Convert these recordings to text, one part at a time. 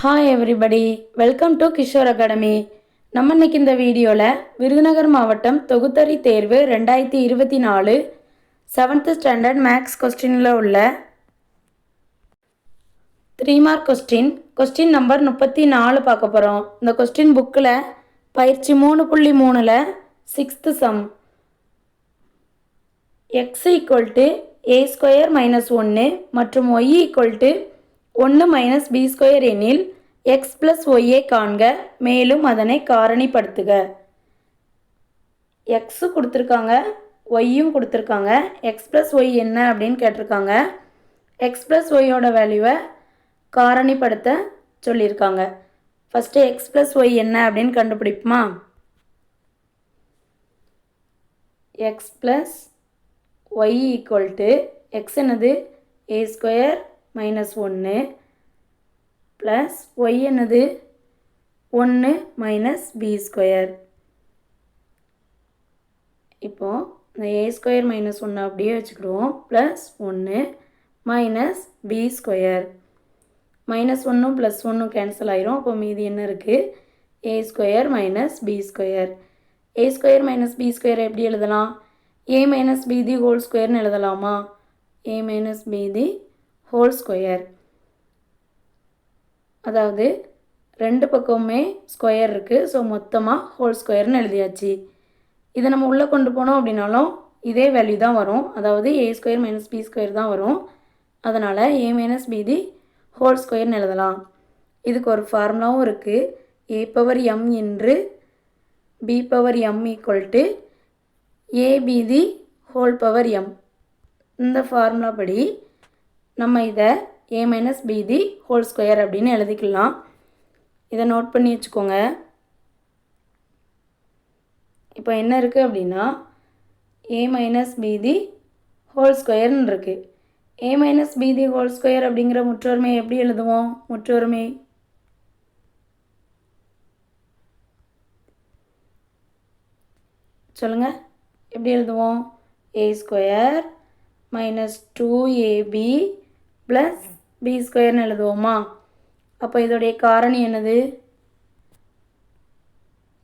Hi everybody, welcome to Kishore academy. நம்ம இன்னைக்கு இந்த வீடியோவில் விருதுநகர் மாவட்டம் தொகுத்தறி தேர்வு 2024 7th ஸ்டாண்டர்ட் மேக்ஸ் கொஸ்டினில் உள்ள 3 மார்க் கொஸ்டின் நம்பர் 34 பார்க்க போகிறோம். இந்த கொஸ்டின் புக்கில் பயிற்சி 3.3ல் 6th சம் x = a² - 1 மற்றும் y = 1 - b² எனில் x + y காண்க, மேலும் அதனை காரணிப்படுத்துக. x கொடுத்துருக்காங்க, yயும் கொடுத்துருக்காங்க. x + y என்ன அப்படின்னு கேட்டிருக்காங்க. x + yயோட வேல்யூவை காரணிப்படுத்த சொல்லியிருக்காங்க. ஃபஸ்ட்டு x + y என்ன அப்படின்னு கண்டுபிடிப்போமா? x + y = x என்னது a² - 1 ப்ளஸ் y என்னது 1 - b². இப்போது இந்த a² - 1 அப்படியே வச்சுக்கிடுவோம். Plus 1 - b². -1 + 1 கேன்சல் ஆயிரும். அப்போ மீதி என்ன இருக்குது? a² - b². a² - b² எப்படி எழுதலாம்? a - b தி ஹோல் ஸ்கொயர்னு எழுதலாமா? a - b the whole square. அதாவது ரெண்டு பக்கமுமே ஸ்கொயர் இருக்குது. ஸோ மொத்தமாக ஹோல் ஸ்கொயர்னு எழுதியாச்சு. இதை நம்ம உள்ளே கொண்டு போனோம் அப்படின்னாலும் இதே வேல்யூ தான் வரும். அதாவது a² - b² தான் வரும். அதனால் a - b தி ஹோல் ஸ்கொயர்னு எழுதலாம். இதுக்கு ஒரு ஃபார்முலாவும் இருக்குது. a⁻m இன்று b⁻m = ab the whole power m. இந்த ஃபார்முலா படி நம்ம இதை a - b the whole square அப்படின்னு எழுதிக்கலாம். இதை நோட் பண்ணி வச்சுக்கோங்க. இப்போ என்ன இருக்குது அப்படின்னா a - b தி ஹோல் ஸ்கொயர்னு இருக்குது. a - b the whole square அப்படிங்கிற முற்றொருமை எப்படி எழுதுவோம்? முற்றொருமை சொல்லுங்கள், எப்படி எழுதுவோம்? a² - 2ab plus b² எழுதுவோமா? அப்போ இதோடைய காரணி என்னது?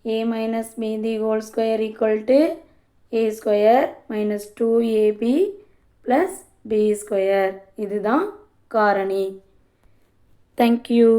a - b the whole square = a² - 2ab plus b². இதுதான் காரணி. தேங்க்யூ.